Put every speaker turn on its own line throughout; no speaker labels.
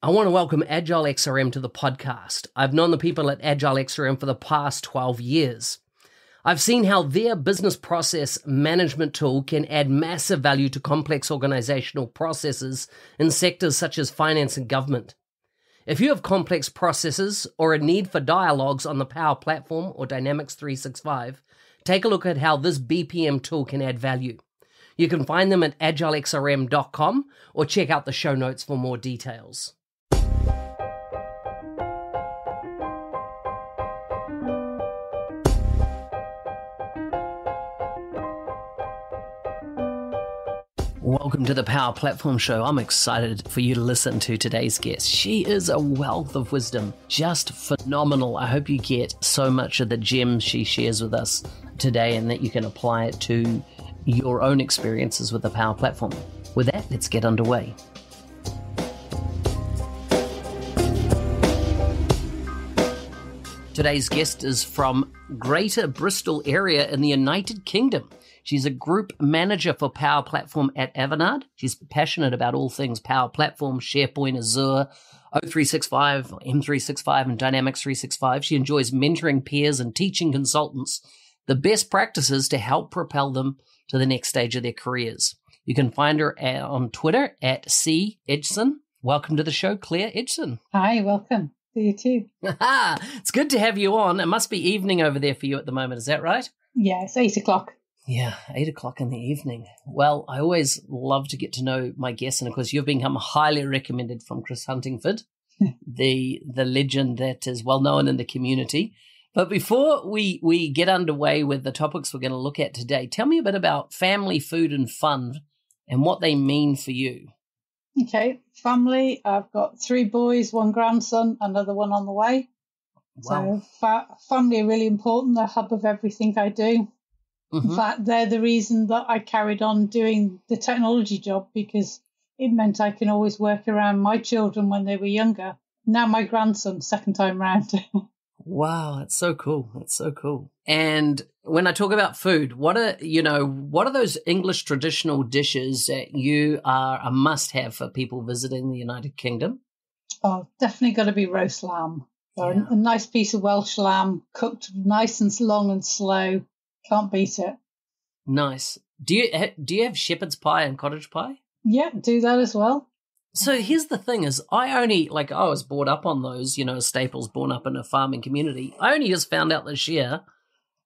I want to welcome Agile XRM to the podcast. I've known the people at Agile XRM for the past 12 years. I've seen how their business process management tool can add massive value to complex organizational processes in sectors such as finance and government. If you have complex processes or a need for dialogues on the Power Platform or Dynamics 365, take a look at how this BPM tool can add value. You can find them at agilexrm.com or check out the show notes for more details. Welcome to the Power Platform Show. I'm excited for you to listen to today's guest. She is a wealth of wisdom, just phenomenal. I hope you get so much of the gems she shares with us today and that you can apply it to your own experiences with the Power Platform. With that, let's get underway. Today's guest is from Greater Bristol area in the United Kingdom. She's a group manager for Power Platform at Avanade. She's passionate about all things Power Platform, SharePoint, Azure, O365, M365, and Dynamics 365. She enjoys mentoring peers and teaching consultants the best practices to help propel them to the next stage of their careers. You can find her on Twitter at Edgson. Welcome to the show, Claire Edgson.
Hi, welcome. To you too.
It's good to have you on. It must be evening over there for you at the moment. Is that right?
Yeah, it's 8 o'clock.
Yeah, 8 o'clock in the evening. Well, I always love to get to know my guests, and of course, you've become highly recommended from Chris Huntingford, the legend that is well known in the community. But before we get underway with the topics we're going to look at today, tell me a bit about family, food, and fun, and what they mean for you.
Okay, family. I've got 3 boys, 1 grandson, another one on the way.
Wow.
So family are really important. They're the hub of everything I do.
Mm-hmm.
In fact, they're the reason that I carried on doing the technology job, because it meant I can always work around my children when they were younger. Now my grandson, second time round.
Wow, that's so cool. That's so cool. And when I talk about food, what are those English traditional dishes that you are a must-have for people visiting the United Kingdom?
Oh, definitely got to be roast lamb. So
Yeah.
a nice piece of Welsh lamb, cooked nice and long and slow. Can't beat it.
Nice. Do you have shepherd's pie and cottage pie?
Yeah, do that as well.
So here's the thing is I was brought up on those, staples, born up in a farming community. I only just found out this year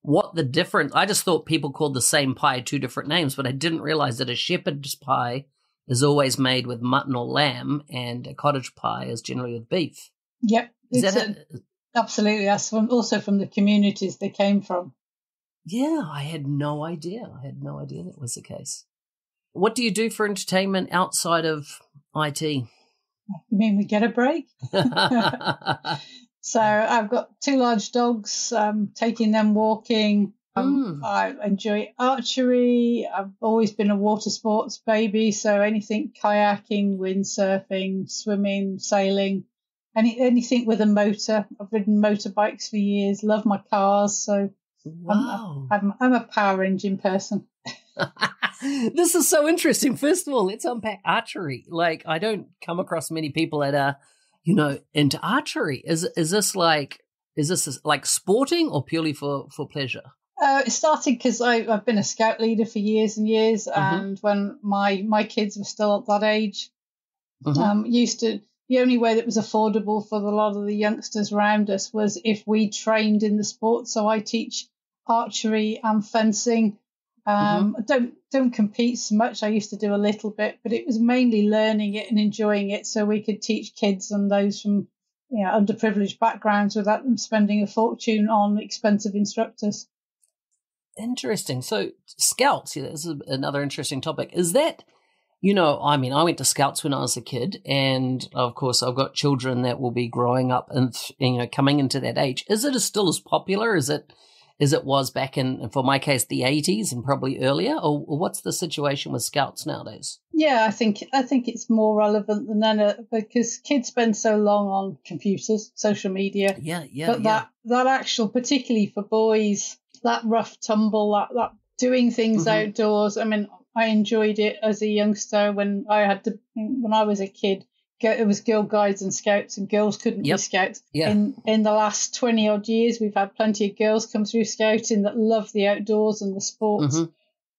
what the difference. I just thought people called the same pie 2 different names, but I didn't realize that a shepherd's pie is always made with mutton or lamb and a cottage pie is generally with beef.
Yep.
Is that it?
Absolutely. That's also from the communities they came from.
Yeah, I had no idea. That was the case. What do you do for entertainment outside of IT?
You mean we get a break? So I've got 2 large dogs, taking them walking. I enjoy archery. I've always been a water sports baby, so anything kayaking, windsurfing, swimming, sailing, anything with a motor. I've ridden motorbikes for years, love my cars, so
wow.
I'm a power engine person.
This is so interesting. First of all, let's unpack archery. Like, I don't come across many people that are, into archery. Is this like sporting or purely for pleasure?
It started because I've been a scout leader for years and years, and when my kids were still at that age, the only way that was affordable for a lot of the youngsters around us was if we trained in the sport. So I teach archery and fencing. I don't compete so much. I used to do a little bit, but it was mainly learning it and enjoying it so we could teach kids and those from underprivileged backgrounds without them spending a fortune on expensive instructors.
Interesting. So scouts, this is another interesting topic. Is that, I went to scouts when I was a kid, and of course I've got children that will be growing up and, coming into that age. Is it still as popular as it was back in, for my case, the 80s and probably earlier? Or what's the situation with scouts nowadays?
Yeah, I think it's more relevant than ever because kids spend so long on computers, social media.
Yeah.
But that actual, particularly for boys, that rough tumble, that doing things outdoors. I mean, I enjoyed it as a youngster when I was a kid. it was Girl Guides and Scouts, and girls couldn't be Scouts.
Yeah.
In the last 20 odd years, we've had plenty of girls come through Scouting that love the outdoors and the sports.
Mm-hmm.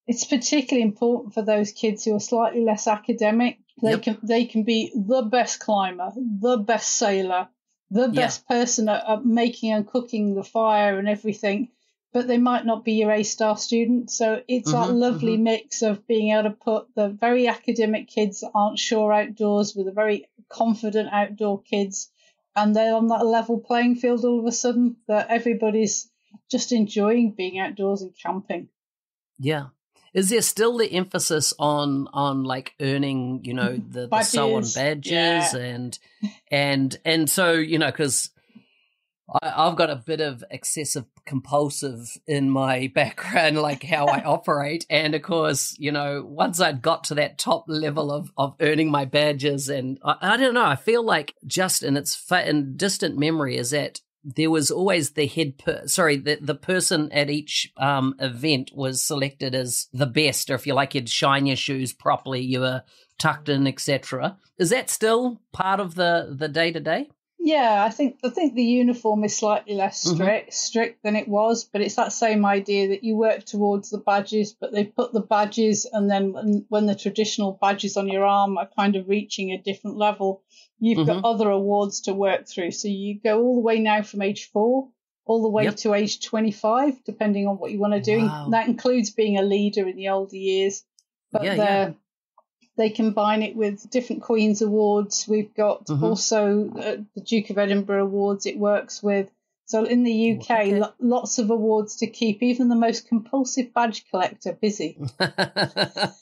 It's particularly important for those kids who are slightly less academic. They can be the best climber, the best sailor, the best person at making and cooking the fire and everything, but they might not be your A-star student. So it's that lovely mix of being able to put the very academic kids that aren't sure outdoors with the very confident outdoor kids, and they're on that level playing field all of a sudden, that everybody's just enjoying being outdoors and camping.
Yeah. Is there still the emphasis on like earning, the so on badges and so, because I've got a bit of excessive compulsive in my background, like how I operate. And of course, once I'd got to that top level of earning my badges, and I don't know, I feel like just in distant memory is that there was always the the person at each event was selected as the best, or if you like, you'd shine your shoes properly, you were tucked in, etc. Is that still part of the day-to-day?
Yeah, I think the uniform is slightly less strict than it was, but it's that same idea that you work towards the badges, but they put the badges, and then when the traditional badges on your arm are kind of reaching a different level, you've got other awards to work through. So you go all the way now from age 4 all the way to age 25, depending on what you want to do. Wow. That includes being a leader in the older years. But they combine it with different Queen's Awards. We've got also the Duke of Edinburgh Awards it works with. So in the UK, lots of awards to keep even the most compulsive badge collector busy.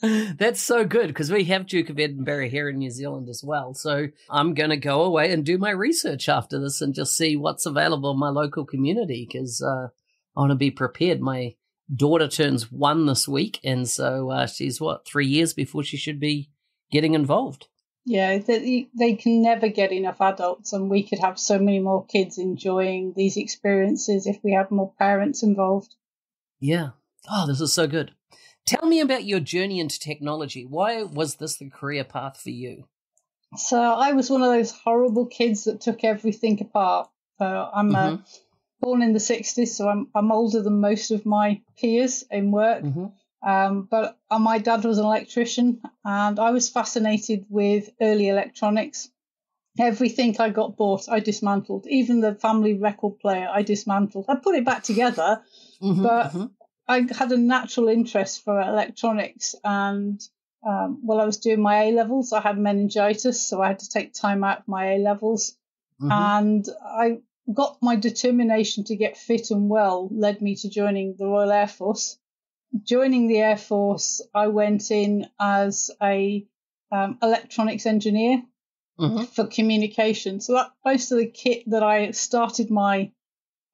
That's so good, because we have Duke of Edinburgh here in New Zealand as well. So I'm going to go away and do my research after this and just see what's available in my local community, because I want to be prepared. My daughter turns 1 this week, and so she's 3 years before she should be getting involved.
Yeah, they can never get enough adults, and we could have so many more kids enjoying these experiences if we had more parents involved.
Yeah. Oh, this is so good. Tell me about your journey into technology. Why was this the career path for you?
So I was one of those horrible kids that took everything apart. I'm born in the 60s, so I'm older than most of my peers in work. But my dad was an electrician, and I was fascinated with early electronics. Everything I got bought, I dismantled. Even the family record player, I dismantled. I put it back together, but I had a natural interest for electronics. And while I was doing my A-levels, I had meningitis, so I had to take time out of my A-levels. And I got my determination to get fit and well led me to joining the Royal Air Force. Joining the Air Force, I went in as a electronics engineer for communication. So that most of the kit that I started my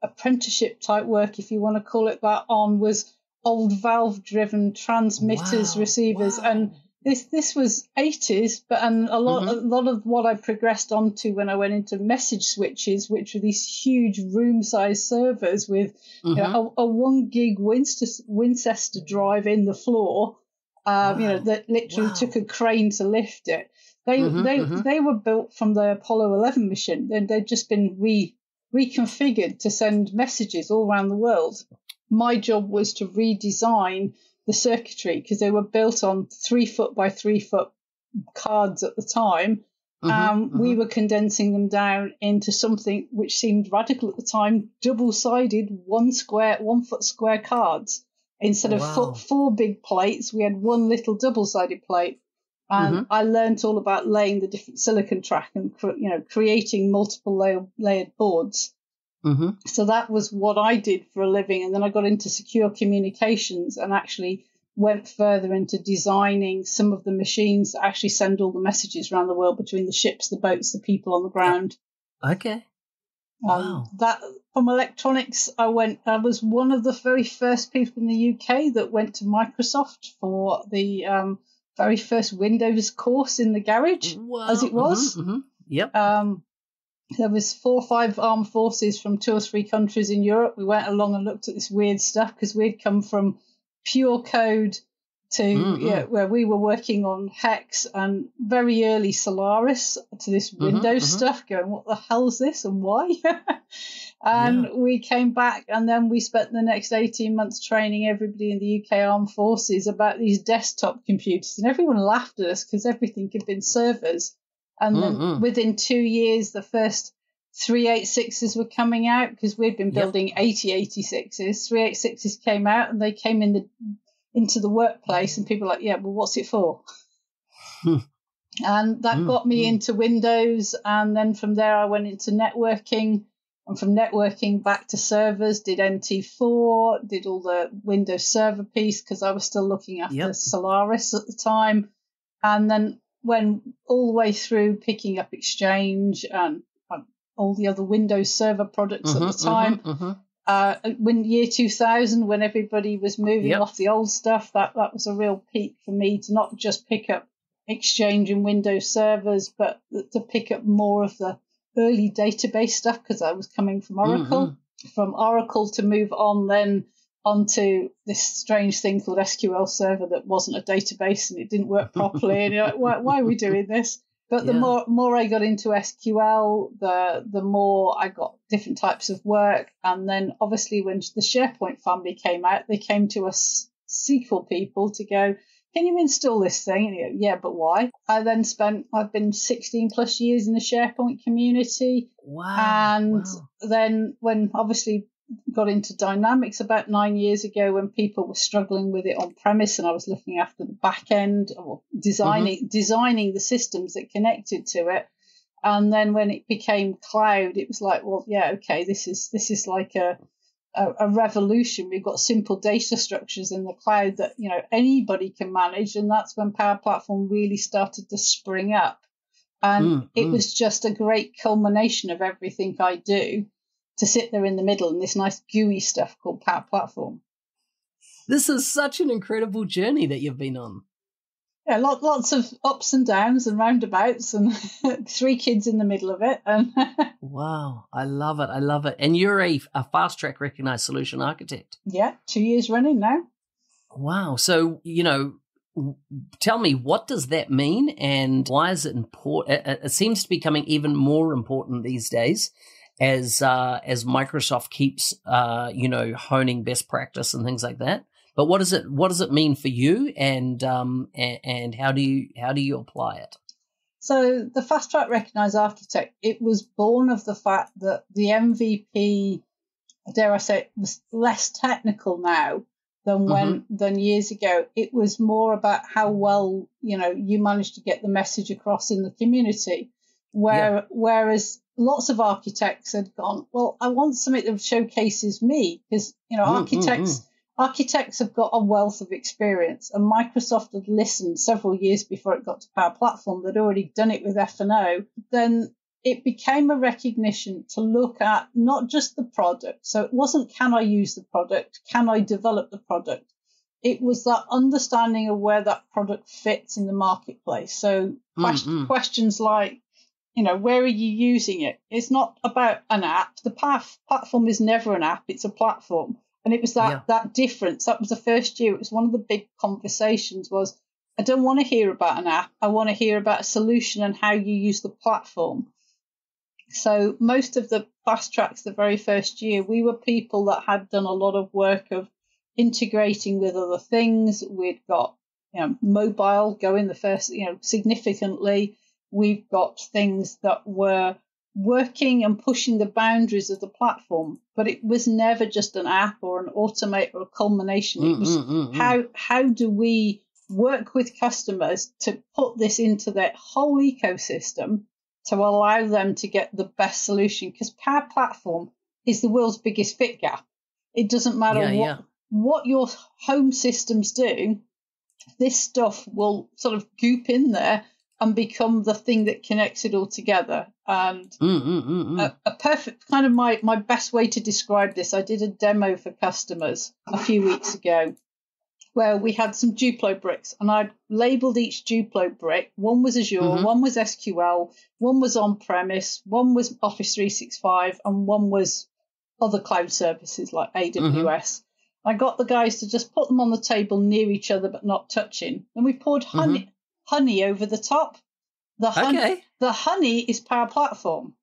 apprenticeship type work, if you want to call it that, on was old valve-driven transmitters, receivers, and this was 80s, but a lot of what I progressed onto when I went into message switches, which were these huge room-sized servers with a 1 gig Winchester drive in the floor, that literally took a crane to lift it. They were built from the Apollo 11 mission, and they'd just been reconfigured to send messages all around the world. My job was to redesign the circuitry, because they were built on 3 foot by 3 foot cards at the time. We were condensing them down into something which seemed radical at the time, double-sided 1 foot square cards. Instead of 4 big plates, we had 1 little double-sided plate. And I learned all about laying the different silicon track and creating multiple layered boards. So that was what I did for a living. And then I got into secure communications and actually went further into designing some of the machines that actually send all the messages around the world between the ships, the boats, the people on the ground.
Okay. Wow.
That from electronics, I was one of the very first people in the UK that went to Microsoft for the very first Windows course in the garage, as it was.
Yep.
There was 4 or 5 armed forces from 2 or 3 countries in Europe. We went along and looked at this weird stuff because we'd come from pure code to where we were working on Hex and very early Solaris to this Windows stuff, going, what the hell is this and why? And we came back, and then we spent the next 18 months training everybody in the UK Armed Forces about these desktop computers, and everyone laughed at us because everything had been servers. And then within 2 years, the first 386s were coming out, because we'd been building 8086s. 386s came out, and they came into the workplace, and people were like, yeah, well, what's it for? And that got me into Windows, and then from there I went into networking, and from networking back to servers, did NT4, did all the Windows Server piece, because I was still looking after Solaris at the time, and then went all the way through picking up Exchange and all the other Windows Server products at the time. When year 2000, when everybody was moving off the old stuff, that was a real peak for me to not just pick up Exchange and Windows servers, but to pick up more of the early database stuff, because I was coming from Oracle. From Oracle to move on then onto this strange thing called SQL Server that wasn't a database and it didn't work properly. And you're like, why are we doing this? But the more I got into SQL, the more I got different types of work. And then obviously when the SharePoint family came out, they came to us SQL people to go, can you install this thing? And you go, yeah, but why? I've been 16 plus years in the SharePoint community.
Wow.
And then when obviously got into Dynamics about 9 years ago, when people were struggling with it on premise, and I was looking after the back end or designing the systems that connected to it. And then when it became cloud, it was like, well, yeah, okay, this is like a revolution. We've got simple data structures in the cloud that anybody can manage, and that's when Power Platform really started to spring up. And it was just a great culmination of everything I do, to sit there in the middle in this nice GUI stuff called Power Platform.
This is such an incredible journey that you've been on.
Yeah, lots of ups and downs and roundabouts, and 3 kids in the middle of it. And
wow, I love it. I love it. And you're a fast track recognized solution architect.
Yeah, 2 years running now.
Wow. So, tell me, what does that mean, and why is it important? It seems to be becoming even more important these days as Microsoft keeps, honing best practice and things like that. But what does it mean for you, and how do you apply it?
So the fast track recognized architect, it was born of the fact that the MVP, dare I say, was less technical now than years ago. It was more about how well you managed to get the message across in the community. Whereas lots of architects had gone, well, I want something that showcases me, because architects have got a wealth of experience, and Microsoft had listened several years before it got to Power Platform. They'd already done it with F&O. Then it became a recognition to look at not just the product. So it wasn't, can I use the product? Can I develop the product? It was that understanding of where that product fits in the marketplace. So questions like, where are you using it? It's not about an app. The Power Platform is never an app. It's a platform. And it was that difference. That was the first year. It was one of the big conversations was, I don't want to hear about an app. I want to hear about a solution and how you use the platform. So most of the fast tracks the very first year, we were people that had done a lot of work of integrating with other things. We'd got mobile going the first, significantly. We've got things that were working and pushing the boundaries of the platform, but it was never just an app or an automate or a culmination. It was how do we work with customers to put this into their whole ecosystem to allow them to get the best solution, because Power Platform is the world's biggest fit gap. It doesn't matter what your home systems do, this stuff will sort of goop in there and become the thing that connects it all together. And a perfect kind of my best way to describe this, I did a demo for customers a few weeks ago where we had some Duplo bricks, and I'd labeled each Duplo brick. One was Azure, one was SQL, one was on-premise, one was Office 365, and one was other cloud services like AWS. I got the guys to just put them on the table near each other but not touching. And we poured honey over the top. The honey is Power Platform.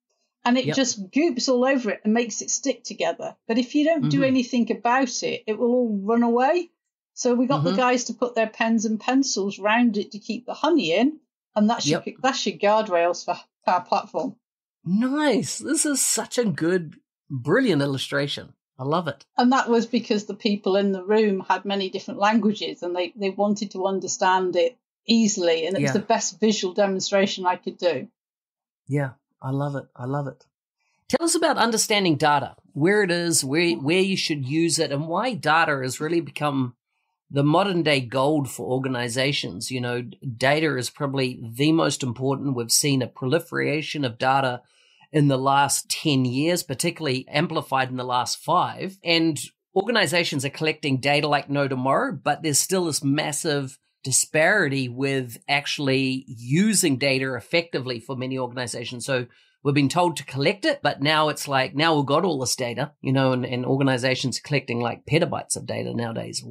And it just goops all over it and makes it stick together. But if you don't do anything about it, it will all run away. So we got the guys to put their pens and pencils round it to keep the honey in. And that's your guardrails for Power Platform.
Nice. This is such a good, brilliant illustration. I love it.
And that was because the people in the room had many different languages and they wanted to understand it easily. And it was the best visual demonstration I could do.
Yeah, I love it. I love it. Tell us about understanding data, where it is, where you should use it, and why data has really become the modern day gold for organizations. You know, data is probably the most important. We've seen a proliferation of data in the last 10 years, particularly amplified in the last 5. And organizations are collecting data like no tomorrow, but there's still this massive disparity with actually using data effectively for many organizations. So we've been told to collect it, but now it's like, now we've got all this data, you know, and organizations are collecting like petabytes of data nowadays.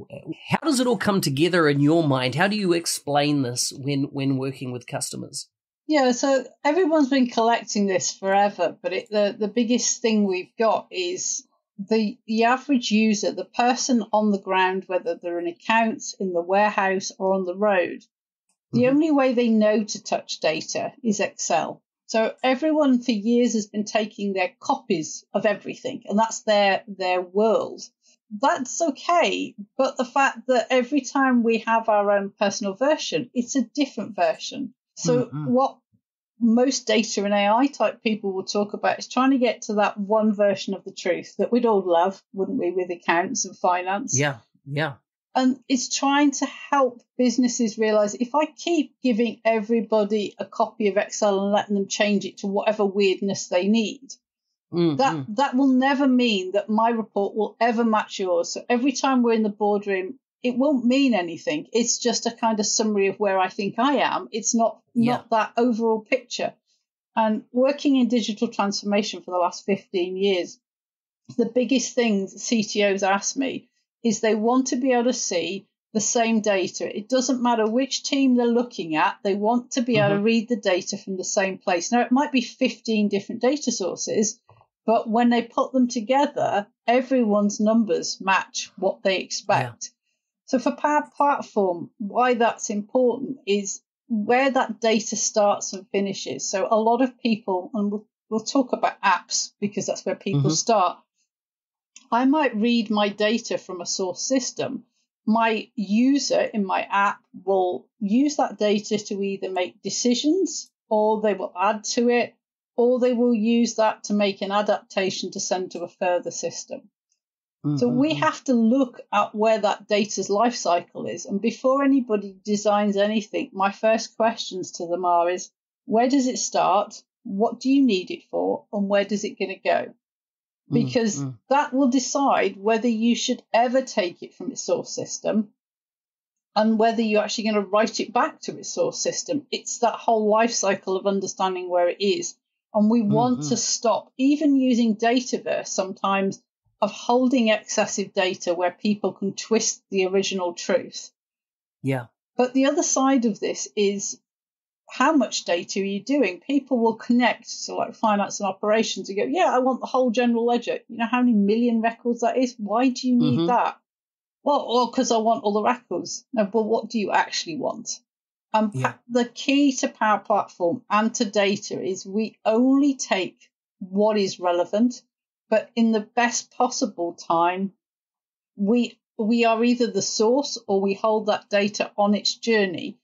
How does it all come together in your mind? How do you explain this when working with customers?
Yeah, so everyone's been collecting this forever, but the biggest thing we've got is the average user, the person on the ground, whether they're in accounts, in the warehouse, or on the road, the only way they know to touch data is Excel. So everyone for years has been taking their copies of everything, and that's their world. That's okay, but the fact that every time we have our own personal version, it's a different version. So what most data and AI type people will talk about is trying to get to that one version of the truth that we'd all love, wouldn't we, with accounts and finance?
Yeah.
And it's trying to help businesses realize if I keep giving everybody a copy of Excel and letting them change it to whatever weirdness they need, that will never mean that my report will ever match yours. So every time we're in the boardroom, it won't mean anything. It's just a kind of summary of where I think I am. It's not that overall picture. And working in digital transformation for the last 15 years, the biggest things CTOs ask me is they want to be able to see the same data. It doesn't matter which team they're looking at. They want to be able to read the data from the same place. Now, it might be 15 different data sources, but when they put them together, everyone's numbers match what they expect. Yeah. So for Power Platform, why that's important is where that data starts and finishes. So a lot of people, and we'll talk about apps because that's where people start. I might read my data from a source system. My user in my app will use that data to either make decisions, or they will add to it, or they will use that to make an adaptation to send to a further system. So we have to look at where that data's life cycle is. And before anybody designs anything, my first questions to them is, where does it start? What do you need it for? And where does it going to go? Because that will decide whether you should ever take it from its source system and whether you're actually going to write it back to its source system. It's that whole life cycle of understanding where it is. And we want to stop, even using Dataverse sometimes, of holding excessive data where people can twist the original truth.
Yeah.
But the other side of this is, how much data are you doing? People will connect to like finance and operations and go, yeah, I want the whole general ledger. You know how many million records that is? Why do you need that? Well, because I want all the records. No, but what do you actually want? The key to Power Platform and to data is we only take what is relevant, but in the best possible time, we are either the source or we hold that data on its journey.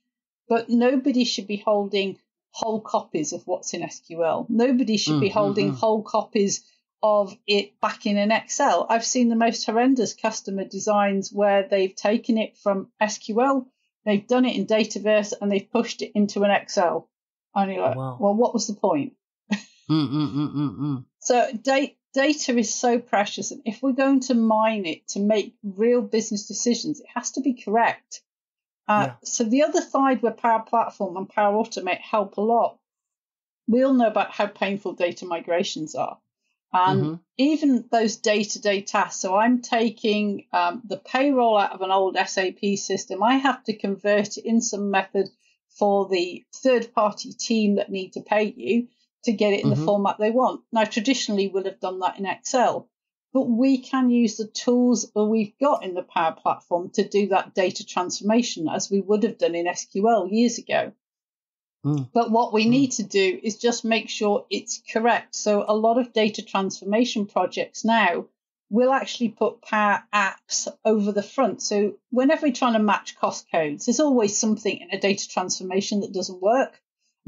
But nobody should be holding whole copies of what's in SQL. Nobody should be holding whole copies of it back in an Excel. I've seen the most horrendous customer designs where they've taken it from SQL, they've done it in Dataverse, and they've pushed it into an Excel. And you're like, well, what was the point? So data is so precious. And if we're going to mine it to make real business decisions, it has to be correct. So the other side where Power Platform and Power Automate help a lot, we all know about how painful data migrations are. And even those day-to-day tasks. So I'm taking the payroll out of an old SAP system. I have to convert it in some method for the third-party team that need to pay you to get it in the format they want. Now, traditionally, we'll have done that in Excel, but we can use the tools that we've got in the Power Platform to do that data transformation as we would have done in SQL years ago. But what we need to do is just make sure it's correct. So a lot of data transformation projects now will actually put Power Apps over the front. So whenever we're trying to match cost codes, there's always something in a data transformation that doesn't work.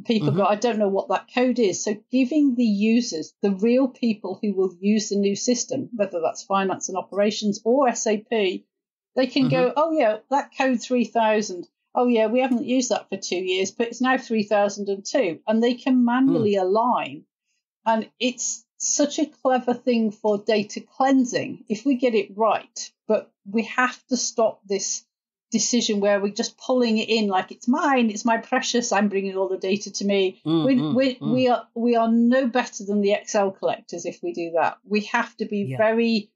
People go, I don't know what that code is. So giving the users, the real people who will use the new system, whether that's finance and operations or SAP, they can go, oh, yeah, that code 3000. Oh, yeah, we haven't used that for 2 years, but it's now 3002. And they can manually align. And it's such a clever thing for data cleansing if we get it right. But we have to stop this decision where we're just pulling it in like it's mine, it's my precious, I'm bringing all the data to me. We are no better than the Excel collectors if we do that. We have to be very,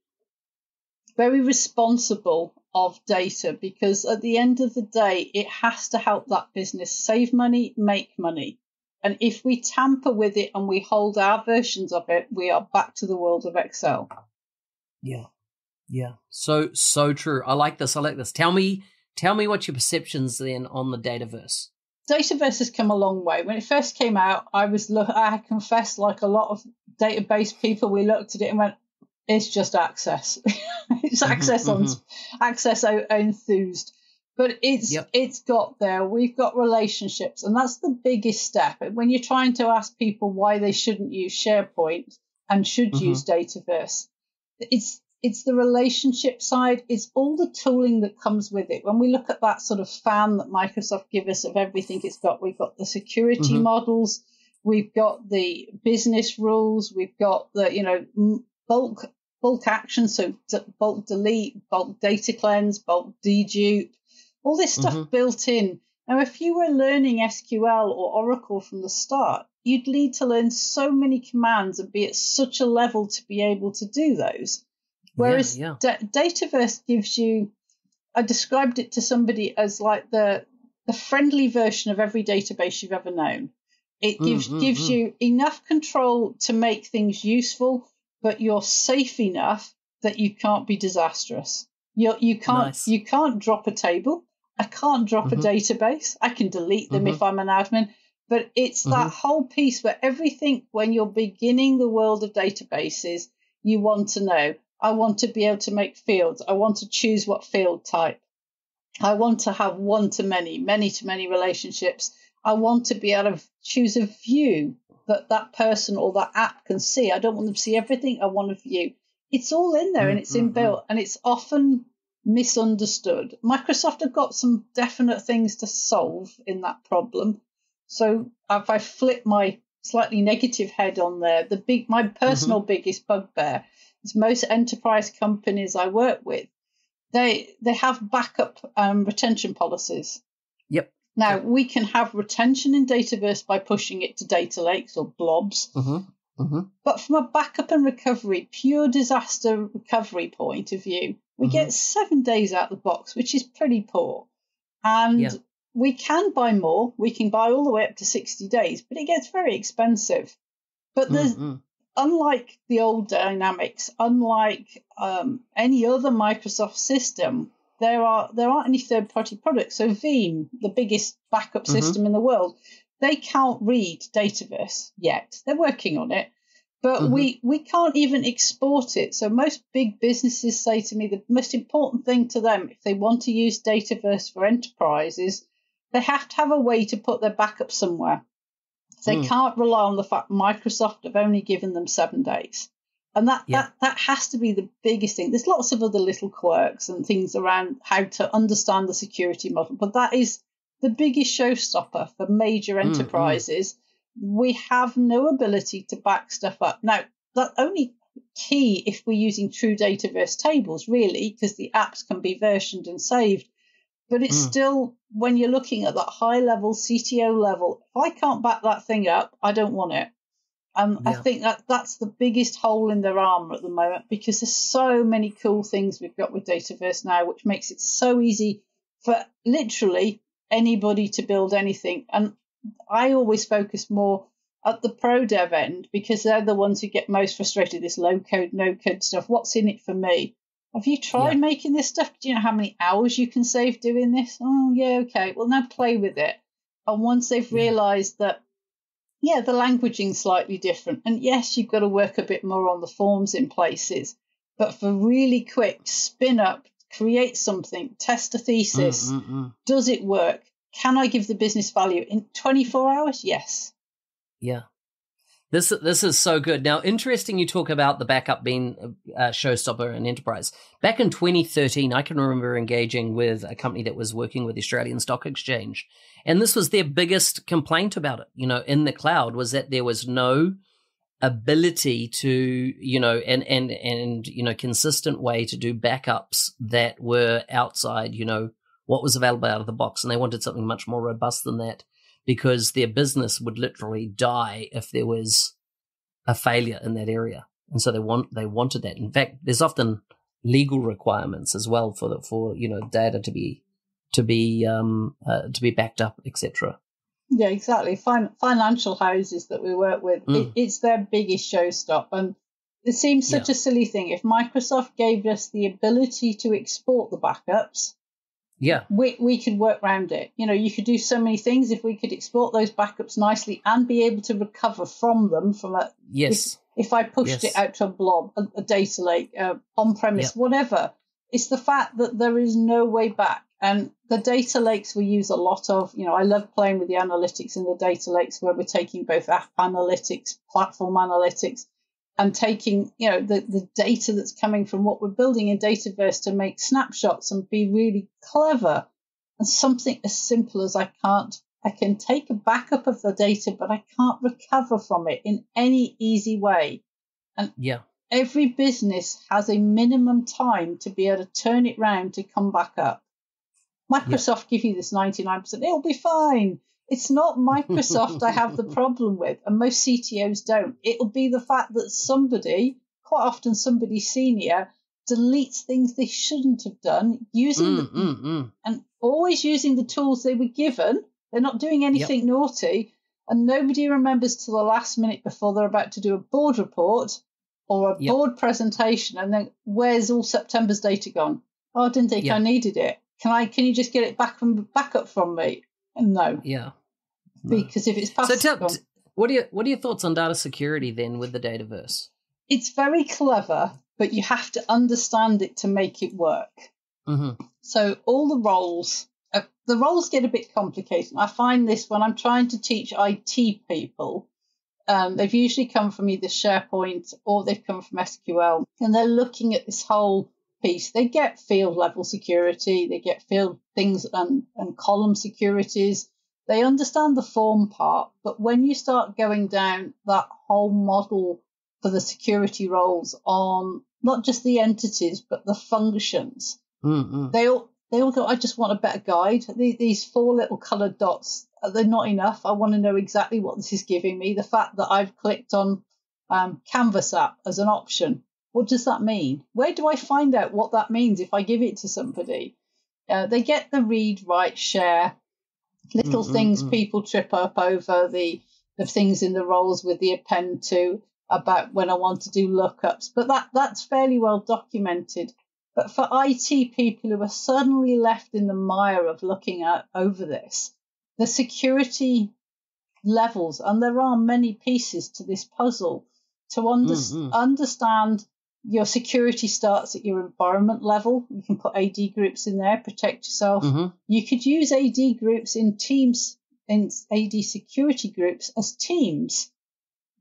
very responsible of data, because at the end of the day, it has to help that business save money, make money. And if we tamper with it and we hold our versions of it, we are back to the world of Excel.
Yeah. So true. I like this. Tell me what your perceptions then on the Dataverse.
Dataverse has come a long way. When it first came out, I confess, like a lot of database people, we looked at it and went, it's just access. It's access enthused. But it's got there. We've got relationships, and that's the biggest step. When you're trying to ask people why they shouldn't use SharePoint and should use Dataverse, it's the relationship side. It's all the tooling that comes with it. When we look at that sort of fan that Microsoft give us of everything it's got, we've got the security models, we've got the business rules, we've got the bulk action, so bulk delete, bulk data cleanse, bulk dedupe, all this stuff built in. Now, if you were learning SQL or Oracle from the start, you'd need to learn so many commands and be at such a level to be able to do those. Whereas Dataverse gives you, I described it to somebody as like the friendly version of every database you've ever known. It gives you enough control to make things useful, but you're safe enough that you can't be disastrous. You can't drop a table. I can't drop a database. I can delete them if I'm an admin. But it's that whole piece where everything, when you're beginning the world of databases, you want to know. I want to be able to make fields. I want to choose what field type. I want to have one-to-many, many-to-many relationships. I want to be able to choose a view that person or that app can see. I don't want them to see everything. I want a view. It's all in there and it's inbuilt, and it's often misunderstood. Microsoft have got some definite things to solve in that problem. So if I flip my slightly negative head on there, my personal biggest bugbear is most enterprise companies I work with, they have backup retention policies.
Yep.
Now, we can have retention in Dataverse by pushing it to data lakes or blobs. But from a backup and recovery, pure disaster recovery point of view, we get 7 days out of the box, which is pretty poor. And we can buy more. We can buy all the way up to 60 days, but it gets very expensive. But there's, unlike the old Dynamics, unlike any other Microsoft system, there aren't any third-party products. So Veeam, the biggest backup system in the world, they can't read Dataverse yet. They're working on it, but we can't even export it. So most big businesses say to me the most important thing to them, if they want to use Dataverse for enterprise, is they have to have a way to put their backup somewhere. They can't rely on the fact Microsoft have only given them 7 days. And that has to be the biggest thing. There's lots of other little quirks and things around how to understand the security model, but that is the biggest showstopper for major enterprises. We have no ability to back stuff up. Now, that's only key if we're using true Dataverse tables, really, because the apps can be versioned and saved. But it's still, when you're looking at that high level, CTO level, if I can't back that thing up, I don't want it. And I
Yeah.
think that's the biggest hole in their armour at the moment, because there's so many cool things we've got with Dataverse now, which makes it so easy for literally anybody to build anything. And I always focus more at the pro dev end, because they're the ones who get most frustrated, this low code, no code stuff. What's in it for me? Have you tried making this stuff? Do you know how many hours you can save doing this? Oh, yeah, okay. Well, now play with it. And once they've realised that, the languaging's slightly different. And yes, you've got to work a bit more on the forms in places. But for really quick spin up, create something, test a thesis, does it work? Can I give the business value in 24 hours? Yes.
Yeah. This is so good. Now, interesting you talk about the backup being showstopper and enterprise. Back in 2013, I can remember engaging with a company that was working with the Australian Stock Exchange. And this was their biggest complaint about it, in the cloud, was that there was no ability to, and consistent way to do backups that were outside, what was available out of the box. And they wanted something much more robust than that, because their business would literally die if there was a failure in that area. And so they wanted that. In fact, there's often legal requirements as well for data to be backed up, etc.
Yeah, exactly. Financial houses that we work with, it's their biggest showstop. And it seems such a silly thing. If Microsoft gave us the ability to export the backups, we could work around it. You could do so many things if we could export those backups nicely and be able to recover from them if I pushed it out to a blob, a data lake, on-premise, whatever. It's the fact that there is no way back. And the data lakes we use a lot of, I love playing with the analytics in the data lakes, where we're taking both app analytics, platform analytics, and taking, the data that's coming from what we're building in Dataverse to make snapshots and be really clever. And something as simple as I can take a backup of the data, but I can't recover from it in any easy way. And every business has a minimum time to be able to turn it round to come back up. Microsoft give you this 99%, it'll be fine. It's not Microsoft I have the problem with, and most CTOs don't. It'll be the fact that somebody, quite often somebody senior, deletes things they shouldn't have done, and always using the tools they were given. They're not doing anything naughty, and nobody remembers till the last minute before they're about to do a board report or a board presentation, and then where's all September's data gone? Oh, I didn't think I needed it. Can you just get it back up from me? No.
Yeah.
Because if it's past,
so what are your thoughts on data security then with the Dataverse?
It's very clever, but you have to understand it to make it work.
Mm-hmm.
So all the roles get a bit complicated. I find this when I'm trying to teach IT people. They've usually come from either SharePoint or they've come from SQL, and they're looking at this whole piece. They get field level security, they get field things and column securities. They understand the form part, but when you start going down that whole model for the security roles on not just the entities, but the functions, they all go, I just want a better guide. These four little coloured dots, they're not enough. I want to know exactly what this is giving me. The fact that I've clicked on Canvas app as an option, what does that mean? Where do I find out what that means if I give it to somebody? They get the read, write, share, little things people trip up over, the things in the roles with the append to about when I want to do lookups. But that's fairly well documented. But for IT people who are suddenly left in the mire of looking over this, the security levels, and there are many pieces to this puzzle, to understand your security starts at your environment level. You can put AD groups in there, protect yourself. You could use AD groups in teams, in AD security groups as teams,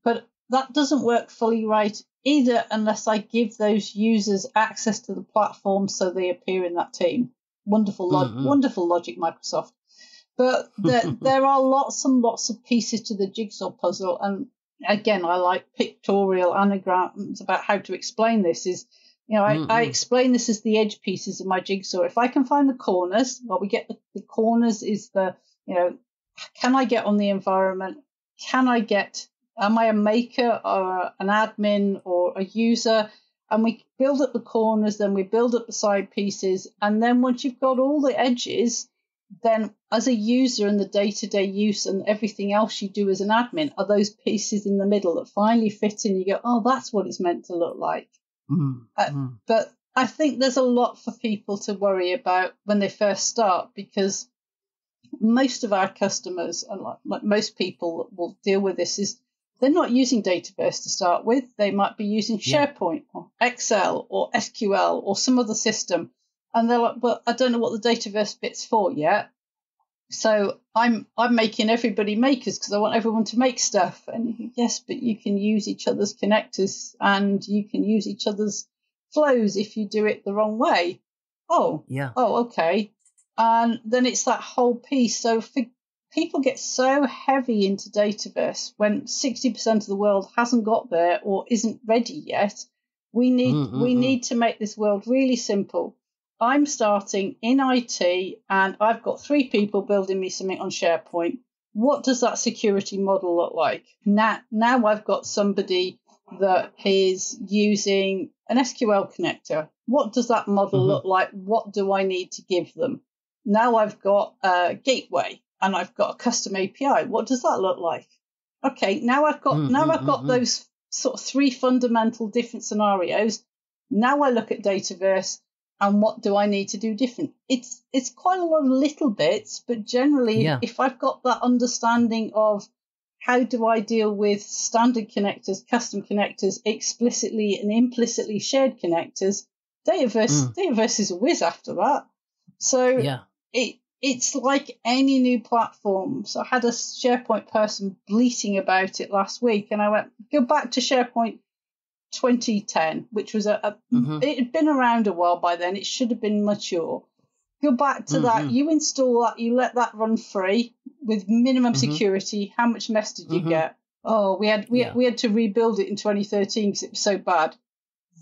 but that doesn't work fully right either unless I give those users access to the platform so they appear in that team. Wonderful logic, Microsoft. But there are lots and lots of pieces to the jigsaw puzzle, and again, I like pictorial anagrams about how to explain this. I explain this as the edge pieces of my jigsaw. If I can find the corners, we get the corners is can I get on the environment? Can I get am I a maker or an admin or a user? And we build up the corners, then we build up the side pieces. And then once you've got all the edges, then as a user and the day-to-day use and everything else you do as an admin are those pieces in the middle that finally fit in. You go, oh, that's what it's meant to look like. But I think there's a lot for people to worry about when they first start, because most of our customers, and like most people will deal with this, is they're not using Dataverse to start with. They might be using SharePoint or Excel or SQL or some other system. And they're like, but I don't know what the Dataverse bit's for yet. So I'm making everybody makers because I want everyone to make stuff. And yes, but you can use each other's connectors and you can use each other's flows if you do it the wrong way. Oh, okay. And then it's that whole piece. So people get so heavy into Dataverse when 60% of the world hasn't got there or isn't ready yet. We need to make this world really simple. I'm starting in IT and I've got 3 people building me something on SharePoint. What does that security model look like? Now I've got somebody that is using an SQL connector. What does that model look like? What do I need to give them? Now I've got a gateway and I've got a custom API. What does that look like? Okay, now I've got those sort of 3 fundamental different scenarios. Now I look at Dataverse. And what do I need to do different? It's quite a lot of little bits, but generally, if I've got that understanding of how do I deal with standard connectors, custom connectors, explicitly and implicitly shared connectors, Dataverse is a whiz after that. So it's like any new platform. So I had a SharePoint person bleating about it last week, and I went, go back to SharePoint 2010, which was it had been around a while by then. It should have been mature. Go back to that. You install that. You let that run free with minimum security. How much mess did you get? Oh, we had to rebuild it in 2013 because it was so bad.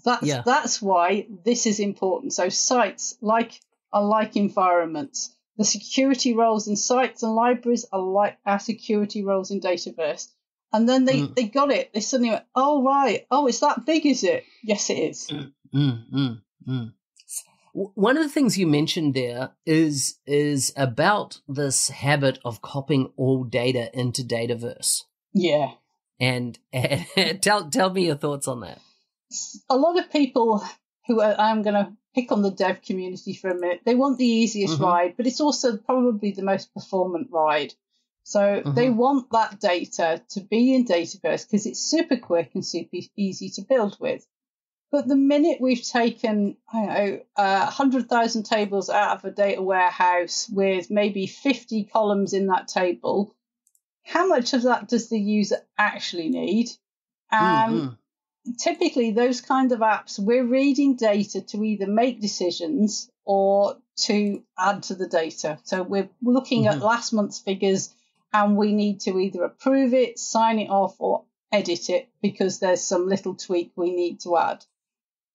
That's why this is important. So sites are like environments. The security roles in sites and libraries are like our security roles in Dataverse. And then they got it. They suddenly went, oh, right. Oh, it's that big, is it? Yes, it is.
One of the things you mentioned there is about this habit of copying all data into Dataverse.
Yeah.
And tell me your thoughts on that.
A lot of people who I'm going to pick on the dev community for a minute, they want the easiest ride, but it's also probably the most performant ride. So they want that data to be in Dataverse because it's super quick and super easy to build with. But the minute we've taken, 100,000 tables out of a data warehouse with maybe 50 columns in that table, how much of that does the user actually need? And typically those kind of apps, we're reading data to either make decisions or to add to the data. So we're looking at last month's figures, and we need to either approve it, sign it off, or edit it because there's some little tweak we need to add.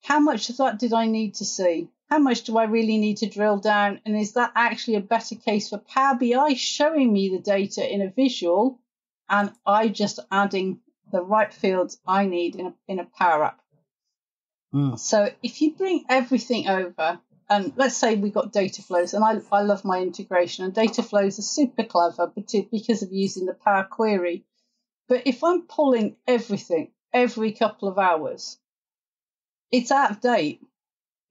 How much of that did I need to see? How much do I really need to drill down? And is that actually a better case for Power BI showing me the data in a visual and I just adding the right fields I need in a Power App? So if you bring everything over, and let's say we got data flows, and I love my integration, and data flows are super clever because of using the Power Query. But if I'm pulling everything every couple of hours, it's out of date.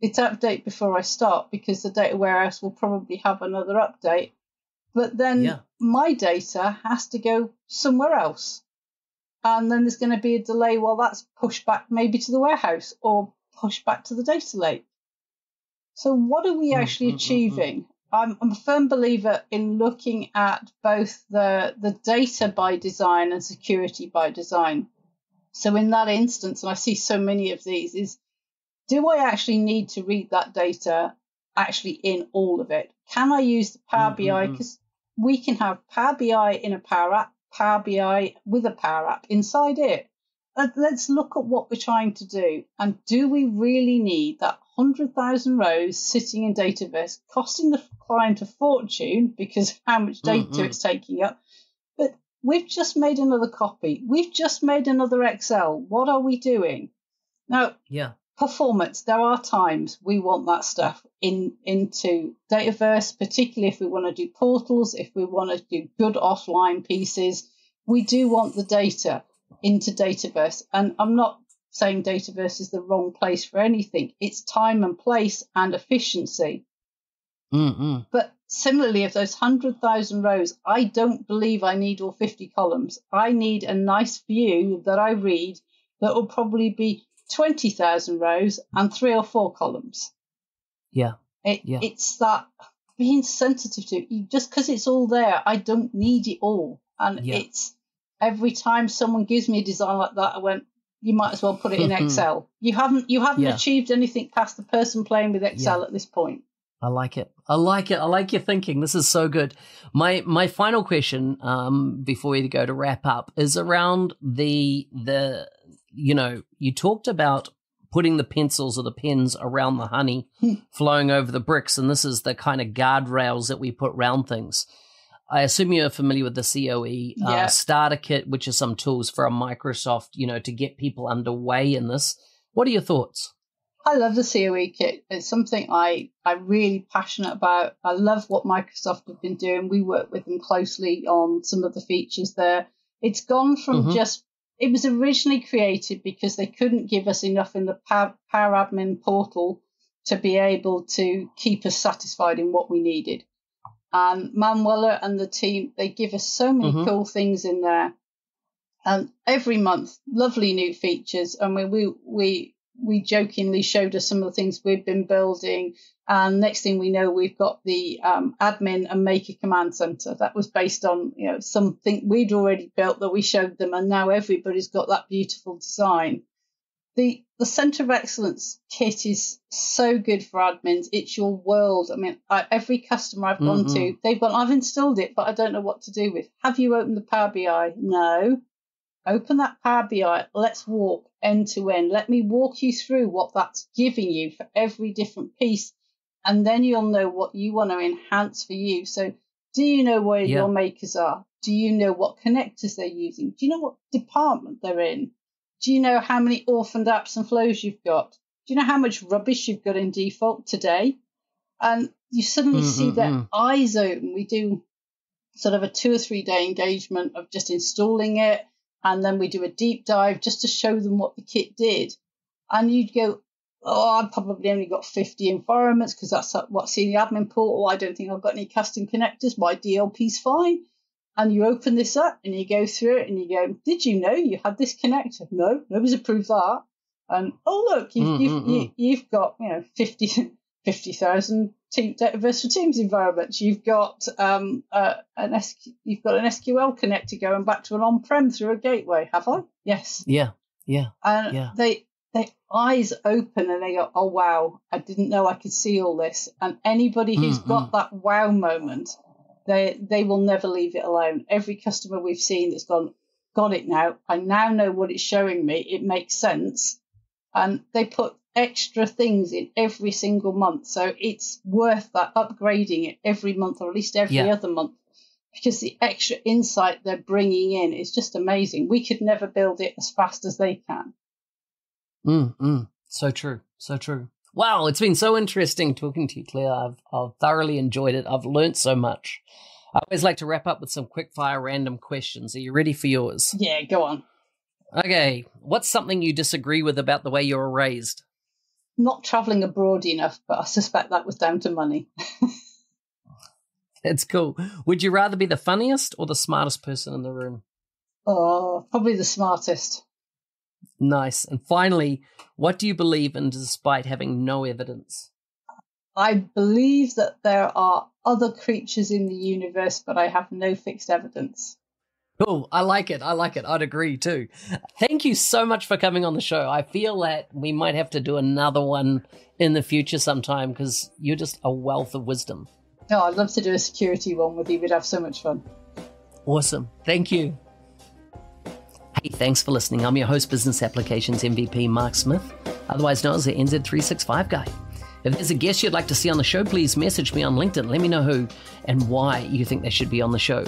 It's out of date before I start because the data warehouse will probably have another update. But then my data has to go somewhere else. And then there's going to be a delay while that's pushed back maybe to the warehouse or pushed back to the data lake. So what are we actually achieving? I'm a firm believer in looking at both the data by design and security by design. So in that instance, and I see so many of these, is do I actually need to read that data actually in all of it? Can I use the Power BI? Because we can have Power BI in a Power App, Power BI with a Power App inside it. Let's look at what we're trying to do. And do we really need that 100,000 rows sitting in Dataverse, costing the client a fortune because of how much data it's taking up? But we've just made another copy. We've just made another Excel. What are we doing? Now, performance, there are times we want that stuff into Dataverse, particularly if we want to do portals, if we want to do good offline pieces. We do want the data into Dataverse. And I'm not saying Dataverse is the wrong place for anything. It's time and place and efficiency.
Mm-mm.
But similarly, of those 100,000 rows, I don't believe I need all 50 columns. I need a nice view that I read that will probably be 20,000 rows and 3 or 4 columns. It's that being sensitive to it. Just because it's all there, I don't need it all. And it's every time someone gives me a design like that, I went, you might as well put it in Excel. You haven't achieved anything past the person playing with Excel at this point.
I like it. I like your thinking. This is so good. My final question, before we go to wrap up, is around the you talked about putting the pencils or the pens around the honey flowing over the bricks, and this is the kind of guardrails that we put around things. I assume you're familiar with the COE starter kit, which is some tools from Microsoft, to get people underway in this. What are your thoughts?
I love the COE kit. It's something I'm really passionate about. I love what Microsoft have been doing. We work with them closely on some of the features there. It's gone from it was originally created because they couldn't give us enough in the Power Admin portal to be able to keep us satisfied in what we needed. And Manuela and the team, they give us so many cool things in there. And every month, lovely new features. I mean, we jokingly showed us some of the things we've been building. And next thing we know, we've got the admin and maker command center. That was based on something we'd already built that we showed them. And now everybody's got that beautiful design. The Center of Excellence kit is so good for admins. It's your world. I mean, every customer I've gone to, they've gone, I've installed it, but I don't know what to do with. Have you opened the Power BI? No. Open that Power BI. Let's walk end to end. Let me walk you through what that's giving you for every different piece. And then you'll know what you want to enhance for you. So do you know where your makers are? Do you know what connectors they're using? Do you know what department they're in? Do you know how many orphaned apps and flows you've got? Do you know how much rubbish you've got in default today? And you suddenly see their eyes open. We do sort of a 2 or 3 day engagement of just installing it. And then we do a deep dive just to show them what the kit did. And you'd go, I've probably only got 50 environments because that's what's in the admin portal. I don't think I've got any custom connectors. My DLP's fine. And you open this up and you go through it and you go, did you know you had this connector? No, nobody's approved that. And look, you've got 50,000 Dataverse for Teams environments. You've got an SQL connector going back to an on-prem through a gateway. Have I? Yes.
Yeah.
And their eyes open and they go, oh wow, I didn't know I could see all this. And anybody who's got that wow moment, they will never leave it alone. Every customer we've seen that's gone, got it now. I now know what it's showing me. It makes sense. And they put extra things in every single month. So it's worth that upgrading it every month or at least every other month because the extra insight they're bringing in is just amazing. We could never build it as fast as they can.
So true. So true. Wow, it's been so interesting talking to you, Claire. I've thoroughly enjoyed it. I've learned so much. I always like to wrap up with some quick fire random questions. Are you ready for yours?
Yeah, go on.
Okay. What's something you disagree with about the way you were raised?
Not traveling abroad enough, but I suspect that was down to money.
That's cool. Would you rather be the funniest or the smartest person in the room?
Oh, probably the smartest.
Nice. And finally, what do you believe in despite having no evidence?
I believe that there are other creatures in the universe, but I have no fixed evidence.
Cool. I like it. I'd agree too. Thank you so much for coming on the show. I feel that we might have to do another one in the future sometime because you're just a wealth of wisdom.
No, I'd love to do a security one with you. We'd have so much fun.
Awesome. Thank you. Hey, thanks for listening. I'm your host, Business Applications MVP, Mark Smith, otherwise known as the NZ365 guy. If there's a guest you'd like to see on the show, please message me on LinkedIn. Let me know who and why you think they should be on the show.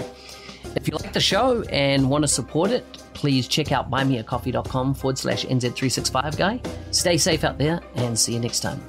If you like like the show and want to support it, please check out buymeacoffee.com/NZ365 guy. Stay safe out there and see you next time.